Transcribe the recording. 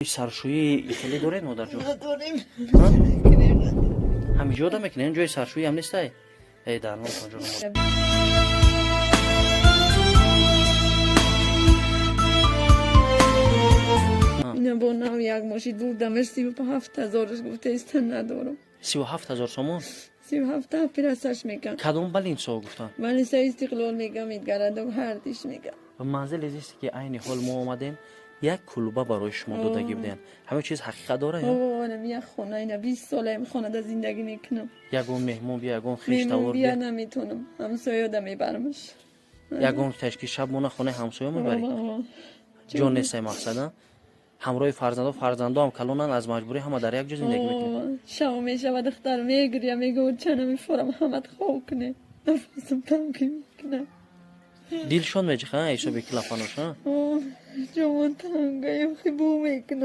سرشویی خیلی دوره مادر جون. نداریم. همینجا آدم میکنه جای سرشویی هم نیست ای درمان کن جون. اینا با نام یک ماشین بردمش 37,000 گفته است ندارم. 37,000 سومون 37 پیرسش میگم. کدوم بلین سو گفتن ولی سه استقلال میگم میگرد و هر دیش میگم. و منزل است که عین حال ما اومدیم یک کلوبه برای شما دادگی بدین همه چیز حقیقت داره یا آوانم یک خونه اینا 20 ساله این خونه در زندگی میکنم. یگون مهمون بیا یگون خیش میمون تور بیا بیا نمیتونم همسایه آدم میبرمش. یگون تشکی شب مونه خونه همسایه میبری جون نیست مقصد همراه فرزندا هم کلونن از مجبوری همه در یک جا زندگی میکنن شما میشه و دختر میگریم میگه چنه میفورم همت خواه کنه نفسم تنگی میکنه دیلشون میجه ایشو بکلافانوش ها جوان تنگی خیلی بو میکنه